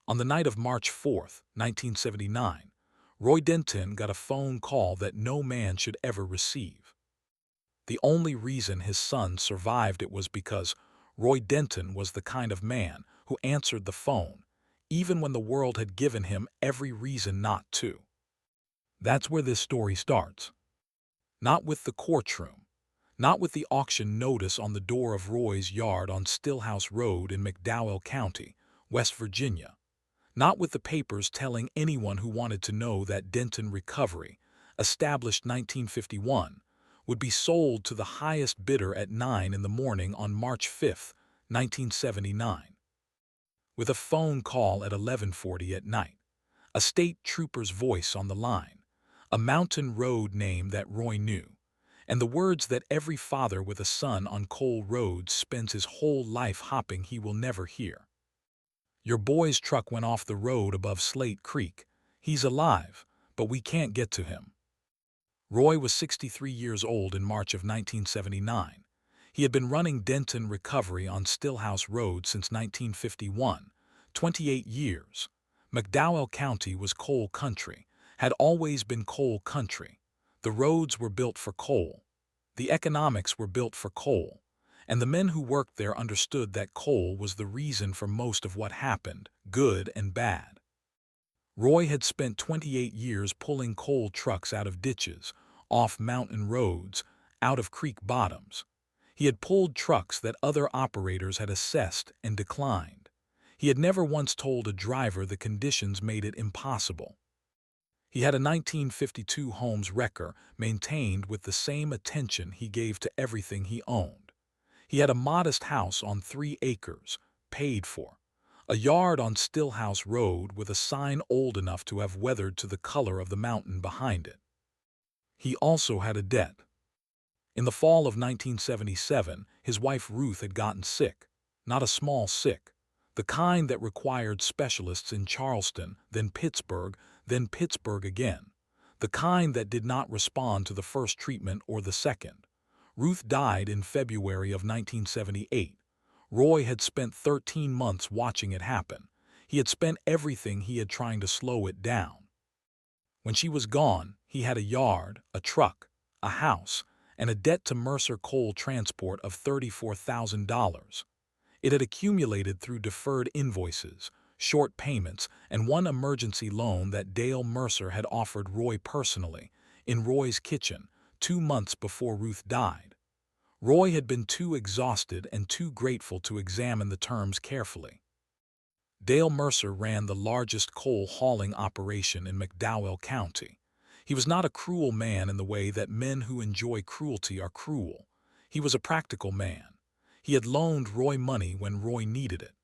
On the night of March 4th, 1979, Roy Denton got a phone call that no man should ever receive. The only reason his son survived it was because Roy Denton was the kind of man who answered the phone, even when the world had given him every reason not to. That's where this story starts. Not with the courtroom, not with the auction notice on the door of Roy's yard on Stillhouse Road in McDowell County, West Virginia, not with the papers telling anyone who wanted to know that Denton Recovery, established 1951, would be sold to the highest bidder at 9 in the morning on March 5th, 1979. With a phone call at 11:40 at night, a state trooper's voice on the line, a mountain road name that Roy knew, and the words that every father with a son on coal roads spends his whole life hopping he will never hear. Your boy's truck went off the road above Slate Creek. He's alive, but we can't get to him. Roy was 63 years old in March of 1979. He had been running Denton Recovery on Stillhouse Road since 1951, 28 years. McDowell County was coal country, had always been coal country. The roads were built for coal. The economics were built for coal. And the men who worked there understood that coal was the reason for most of what happened, good and bad. Roy had spent 28 years pulling coal trucks out of ditches, off mountain roads, out of creek bottoms. He had pulled trucks that other operators had assessed and declined. He had never once told a driver the conditions made it impossible. He had a 1952 Holmes wrecker maintained with the same attention he gave to everything he owned. He had a modest house on 3 acres, paid for, a yard on Stillhouse Road with a sign old enough to have weathered to the color of the mountain behind it. He also had a debt. In the fall of 1977, his wife Ruth had gotten sick, not a small sick, the kind that required specialists in Charleston, then Pittsburgh again, the kind that did not respond to the first treatment or the second. Ruth died in February of 1978. Roy had spent 13 months watching it happen. He had spent everything he had trying to slow it down. When she was gone, he had a yard, a truck, a house, and a debt to Mercer Coal Transport of $34,000. It had accumulated through deferred invoices, short payments, and one emergency loan that Dale Mercer had offered Roy personally, in Roy's kitchen, 2 months before Ruth died. Roy had been too exhausted and too grateful to examine the terms carefully. Dale Mercer ran the largest coal hauling operation in McDowell County. He was not a cruel man in the way that men who enjoy cruelty are cruel. He was a practical man. He had loaned Roy money when Roy needed it.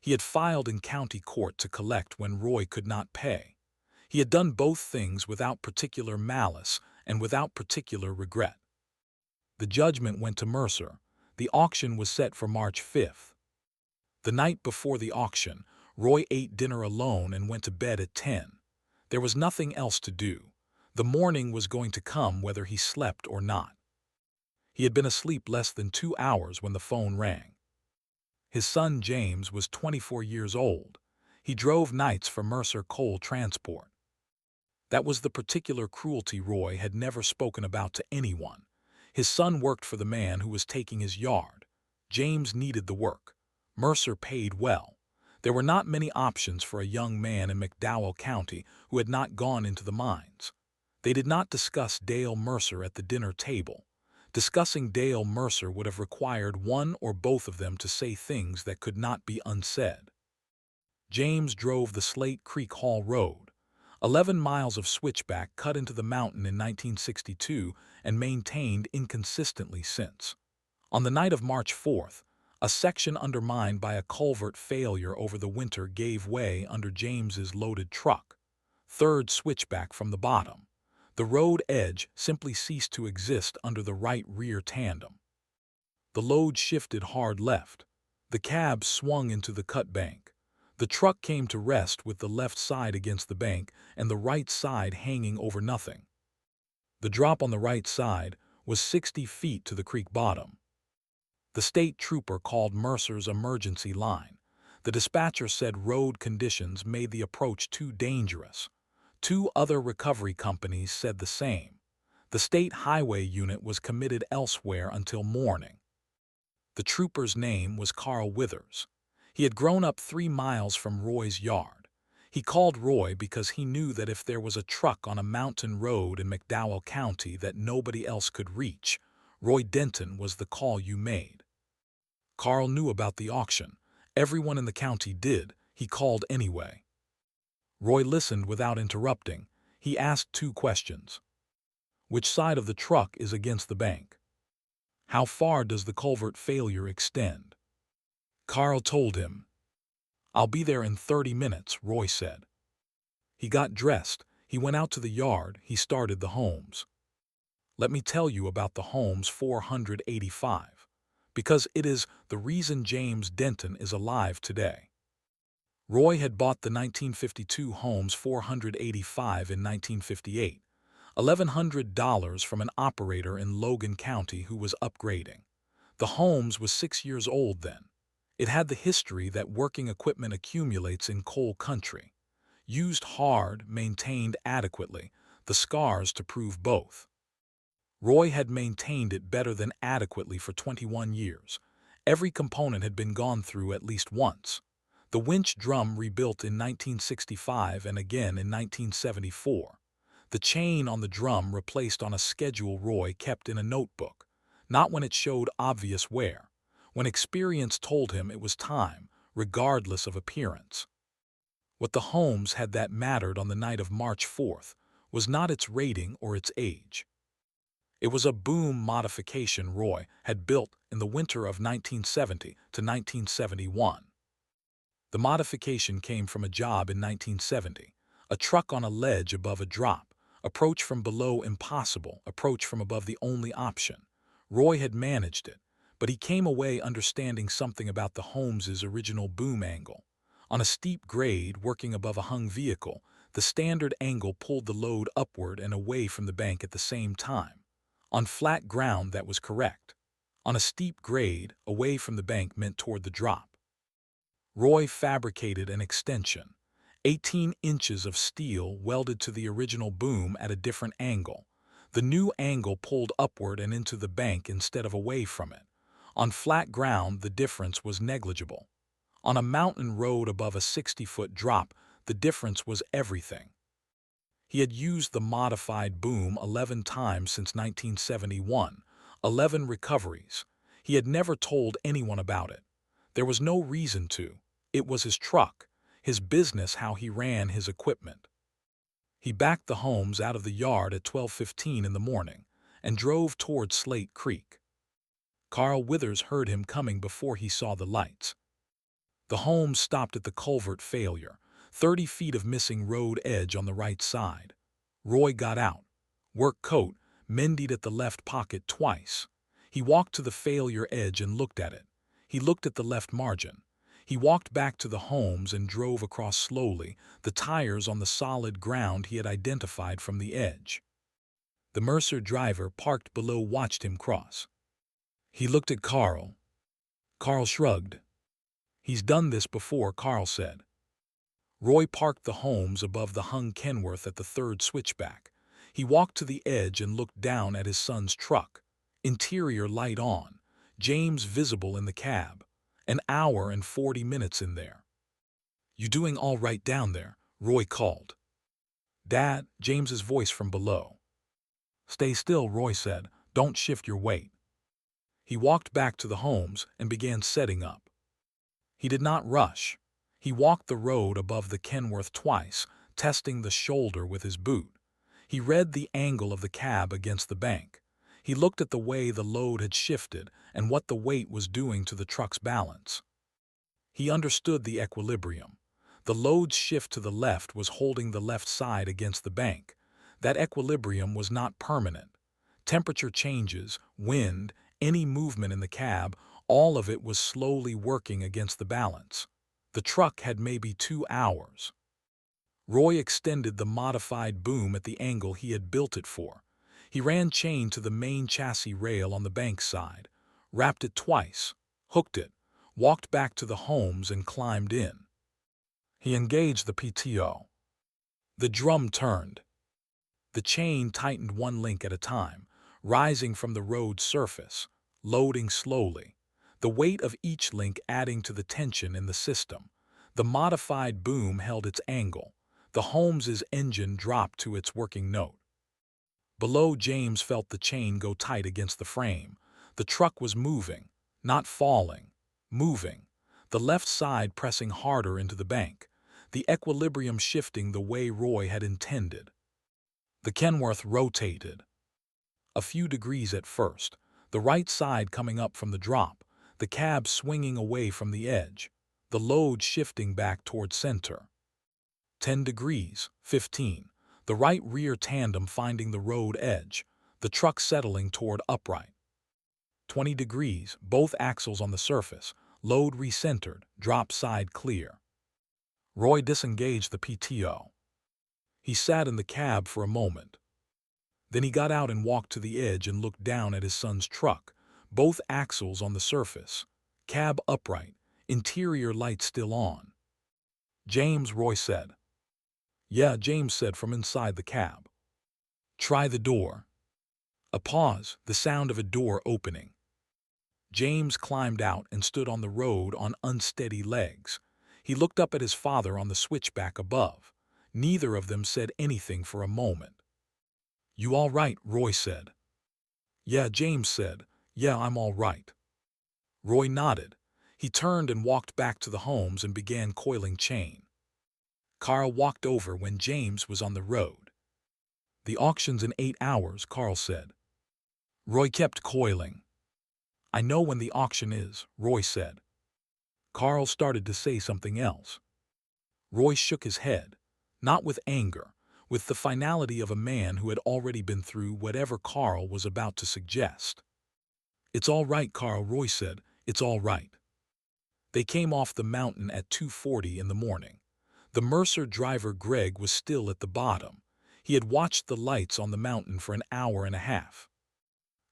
He had filed in county court to collect when Roy could not pay. He had done both things without particular malice and without particular regret. The judgment went to Mercer. The auction was set for March 5th. The night before the auction, Roy ate dinner alone and went to bed at 10. There was nothing else to do. The morning was going to come whether he slept or not. He had been asleep less than 2 hours when the phone rang. His son James was 24 years old. He drove nights for Mercer Coal Transport. That was the particular cruelty Roy had never spoken about to anyone. His son worked for the man who was taking his yard. James needed the work. Mercer paid well. There were not many options for a young man in McDowell County who had not gone into the mines. They did not discuss Dale Mercer at the dinner table. Discussing Dale Mercer would have required one or both of them to say things that could not be unsaid. James drove the Slate Creek Hall Road, 11 miles of switchback cut into the mountain in 1962 and maintained inconsistently since. On the night of March 4th, a section undermined by a culvert failure over the winter gave way under James's loaded truck. Third switchback from the bottom. The road edge simply ceased to exist under the right rear tandem. The load shifted hard left. The cab swung into the cut bank. The truck came to rest with the left side against the bank and the right side hanging over nothing. The drop on the right side was 60 feet to the creek bottom. The state trooper called Mercer's emergency line. The dispatcher said road conditions made the approach too dangerous. 2 other recovery companies said the same. The state highway unit was committed elsewhere until morning. The trooper's name was Carl Withers. He had grown up 3 miles from Roy's yard. He called Roy because he knew that if there was a truck on a mountain road in McDowell County that nobody else could reach, Roy Denton was the call you made. Carl knew about the auction. Everyone in the county did. He called anyway. Roy listened without interrupting. He asked 2 questions. Which side of the truck is against the bank? How far does the culvert failure extend? Carl told him. I'll be there in 30 minutes, Roy said. He got dressed. He went out to the yard. He started the Holmes. Let me tell you about the Holmes 485, because it is the reason James Denton is alive today. Roy had bought the 1952 Holmes 485 in 1958, $1,100 from an operator in Logan County who was upgrading. The Holmes was 6 years old then. It had the history that working equipment accumulates in coal country. Used hard, maintained adequately, the scars to prove both. Roy had maintained it better than adequately for 21 years. Every component had been gone through at least once. The winch drum rebuilt in 1965 and again in 1974. The chain on the drum replaced on a schedule Roy kept in a notebook, not when it showed obvious wear, when experience told him it was time, regardless of appearance. What the Holmes had that mattered on the night of March 4th was not its rating or its age. It was a boom modification Roy had built in the winter of 1970 to 1971. The modification came from a job in 1970, a truck on a ledge above a drop, approach from below impossible, approach from above the only option. Roy had managed it, but he came away understanding something about the Holmes's original boom angle. On a steep grade working above a hung vehicle, the standard angle pulled the load upward and away from the bank at the same time. On flat ground that was correct. On a steep grade, away from the bank meant toward the drop. Roy fabricated an extension, 18 inches of steel welded to the original boom at a different angle. The new angle pulled upward and into the bank instead of away from it. On flat ground, the difference was negligible. On a mountain road above a 60-foot drop, the difference was everything. He had used the modified boom 11 times since 1971, 11 recoveries. He had never told anyone about it. There was no reason to. It was his truck, his business, how he ran his equipment. He backed the Holmes out of the yard at 12:15 in the morning and drove toward Slate Creek. Carl Withers heard him coming before he saw the lights. The Holmes stopped at the culvert failure, 30 feet of missing road edge on the right side. Roy got out. Work coat, mended at the left pocket twice. He walked to the failure edge and looked at it. He looked at the left margin. He walked back to the Holmes and drove across slowly, the tires on the solid ground he had identified from the edge. The Mercer driver parked below watched him cross. He looked at Carl. Carl shrugged. He's done this before, Carl said. Roy parked the Holmes above the hung Kenworth at the third switchback. He walked to the edge and looked down at his son's truck. Interior light on. James visible in the cab. An hour and 40 minutes in there. You doing all right down there? Roy called. Dad, James's voice from below. Stay still, Roy said. Don't shift your weight. He walked back to the Holmes and began setting up. He did not rush. He walked the road above the Kenworth twice, testing the shoulder with his boot. He read the angle of the cab against the bank. He looked at the way the load had shifted and what the weight was doing to the truck's balance. He understood the equilibrium. The load's shift to the left was holding the left side against the bank. That equilibrium was not permanent. Temperature changes, wind, any movement in the cab, all of it was slowly working against the balance. The truck had maybe 2 hours. Roy extended the modified boom at the angle he had built it for. He ran chain to the main chassis rail on the bank side, wrapped it twice, hooked it, walked back to the Holmes and climbed in. He engaged the PTO. The drum turned. The chain tightened one link at a time, rising from the road's surface, loading slowly, the weight of each link adding to the tension in the system. The modified boom held its angle. The Holmes's engine dropped to its working note. Below, James felt the chain go tight against the frame. The truck was moving, not falling, moving, the left side pressing harder into the bank, the equilibrium shifting the way Roy had intended. The Kenworth rotated. A few degrees at first, the right side coming up from the drop, the cab swinging away from the edge, the load shifting back toward center. 10 degrees, 15, the right rear tandem finding the road edge, the truck settling toward upright. 20 degrees, both axles on the surface, load recentered, drop side clear. Roy disengaged the PTO. He sat in the cab for a moment. Then he got out and walked to the edge and looked down at his son's truck, both axles on the surface, cab upright, interior lights still on. "James," Roy said. "Yeah," James said from inside the cab. "Try the door." A pause, the sound of a door opening. James climbed out and stood on the road on unsteady legs. He looked up at his father on the switchback above. Neither of them said anything for a moment. "You all right?" Roy said. "Yeah," James said. "Yeah, I'm all right." Roy nodded. He turned and walked back to the Holmes and began coiling chain. Carl walked over when James was on the road. "The auction's in 8 hours," Carl said. Roy kept coiling. "I know when the auction is," Roy said. Carl started to say something else. Roy shook his head, not with anger, with the finality of a man who had already been through whatever Carl was about to suggest. "It's all right, Carl," Roy said. "It's all right." They came off the mountain at 2:40 in the morning. The Mercer driver Greg was still at the bottom. He had watched the lights on the mountain for an hour and a half.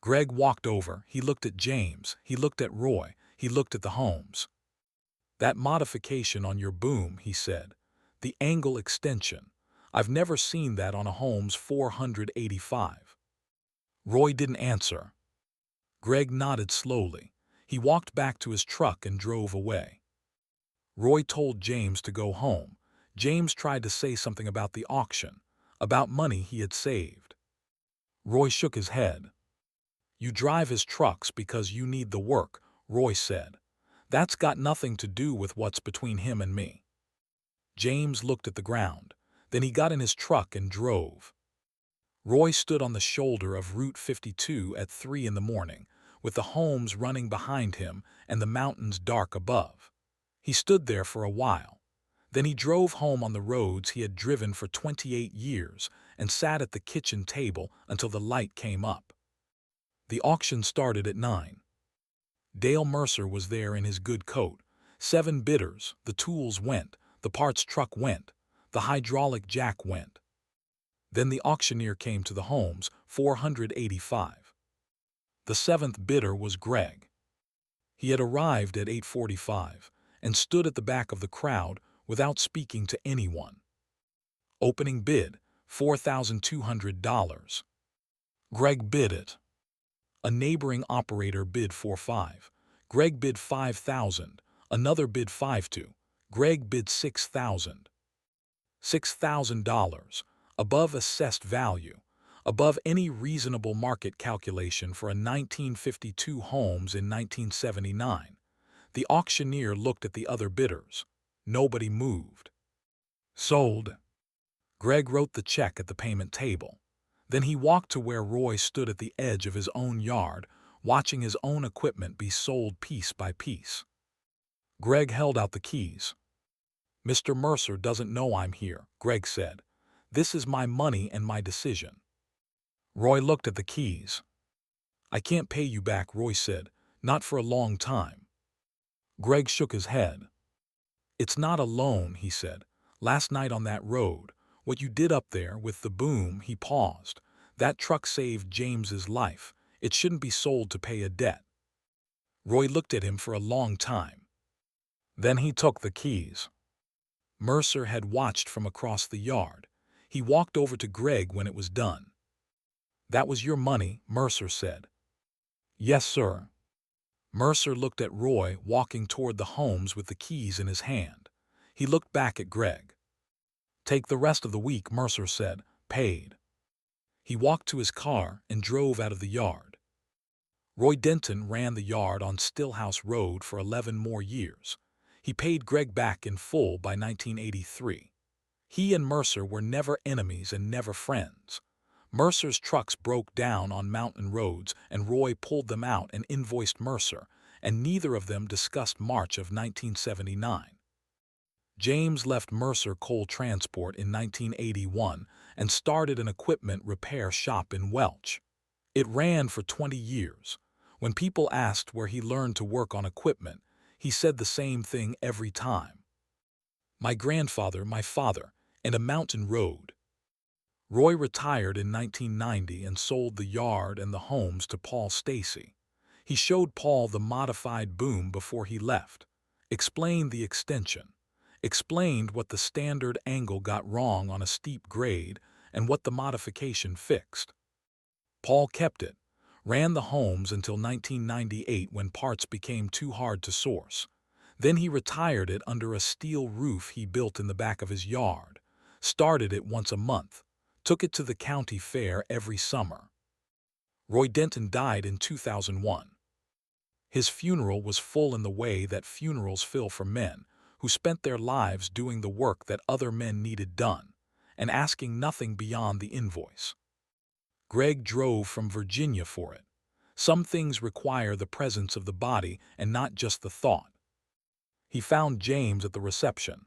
Greg walked over. He looked at James. He looked at Roy. He looked at the Holmes. "That modification on your boom," he said. "The angle extension. I've never seen that on a Holmes 485. Roy didn't answer. Greg nodded slowly. He walked back to his truck and drove away. Roy told James to go home. James tried to say something about the auction, about money he had saved. Roy shook his head. "You drive his trucks because you need the work," Roy said. "That's got nothing to do with what's between him and me." James looked at the ground. Then he got in his truck and drove. Roy stood on the shoulder of Route 52 at 3 in the morning, with the Holmes running behind him and the mountains dark above. He stood there for a while. Then he drove home on the roads he had driven for 28 years and sat at the kitchen table until the light came up. The auction started at 9. Dale Mercer was there in his good coat. 7 bidders, the tools went, the parts truck went, the hydraulic jack went. Then the auctioneer came to the Holmes, 485. The 7th bidder was Greg. He had arrived at 8:45 and stood at the back of the crowd without speaking to anyone. Opening bid, $4,200. Greg bid it. A neighboring operator bid 4.5. Greg bid 5,000. Another bid 5.2. Greg bid 6,000. $6,000, above assessed value, above any reasonable market calculation for a 1952 Holmes in 1979. The auctioneer looked at the other bidders. Nobody moved. "Sold." Greg wrote the check at the payment table. Then he walked to where Roy stood at the edge of his own yard, watching his own equipment be sold piece by piece. Greg held out the keys. "Mr. Mercer doesn't know I'm here," Greg said. "This is my money and my decision." Roy looked at the keys. "I can't pay you back," Roy said. "Not for a long time." Greg shook his head. "It's not a loan," he said. "Last night on that road, what you did up there with the boom," he paused. "That truck saved James's life. It shouldn't be sold to pay a debt." Roy looked at him for a long time. Then he took the keys. Mercer had watched from across the yard. He walked over to Greg when it was done. "That was your money," Mercer said. "Yes, sir." Mercer looked at Roy walking toward the Holmes with the keys in his hand. He looked back at Greg. "Take the rest of the week," Mercer said. "Paid." He walked to his car and drove out of the yard. Roy Denton ran the yard on Stillhouse Road for 11 more years. He paid Greg back in full by 1983. He and Mercer were never enemies and never friends. Mercer's trucks broke down on mountain roads, and Roy pulled them out and invoiced Mercer, and neither of them discussed March of 1979. James left Mercer Coal Transport in 1981 and started an equipment repair shop in Welch. It ran for 20 years. When people asked where he learned to work on equipment, he said the same thing every time: "My grandfather, my father, and a mountain road." Roy retired in 1990 and sold the yard and the homes to Paul Stacy. He showed Paul the modified boom before he left, explained the extension, explained what the standard angle got wrong on a steep grade and what the modification fixed. Paul kept it, ran the homes until 1998 when parts became too hard to source. Then he retired it under a steel roof he built in the back of his yard, started it once a month, took it to the county fair every summer. Roy Denton died in 2001. His funeral was full in the way that funerals fill for men who spent their lives doing the work that other men needed done and asking nothing beyond the invoice. Greg drove from Virginia for it. Some things require the presence of the body and not just the thought. He found James at the reception.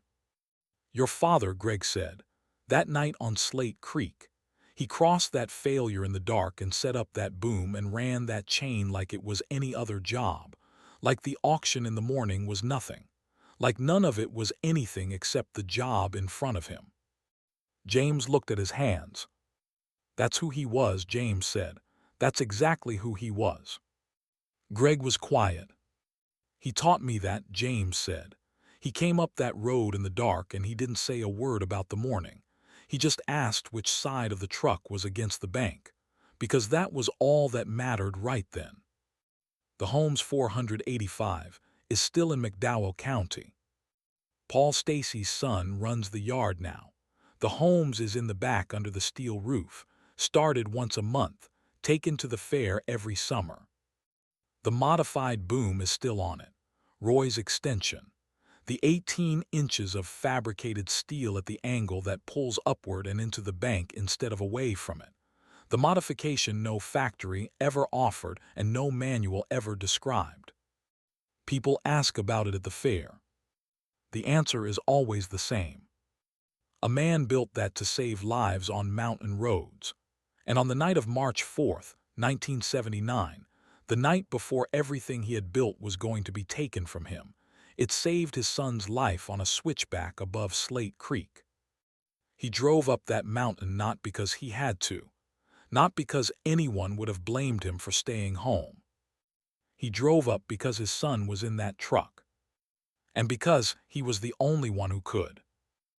"Your father," Greg said, "that night on Slate Creek. He crossed that failure in the dark and set up that boom and ran that chain like it was any other job, like the auction in the morning was nothing, like none of it was anything except the job in front of him." James looked at his hands. "That's who he was," James said. "That's exactly who he was." Greg was quiet. "He taught me that," James said. "He came up that road in the dark and he didn't say a word about the morning. He just asked which side of the truck was against the bank, because that was all that mattered right then." The Holmes 485 is still in McDowell County. Paul Stacy's son runs the yard now. The Holmes is in the back under the steel roof, started once a month, taken to the fair every summer. The modified boom is still on it, Roy's extension. The 18 inches of fabricated steel at the angle that pulls upward and into the bank instead of away from it. The modification no factory ever offered and no manual ever described. People ask about it at the fair. The answer is always the same. A man built that to save lives on mountain roads. And on the night of March 4th, 1979, the night before everything he had built was going to be taken from him, it saved his son's life on a switchback above Slate Creek. He drove up that mountain not because he had to, not because anyone would have blamed him for staying home. He drove up because his son was in that truck, and because he was the only one who could.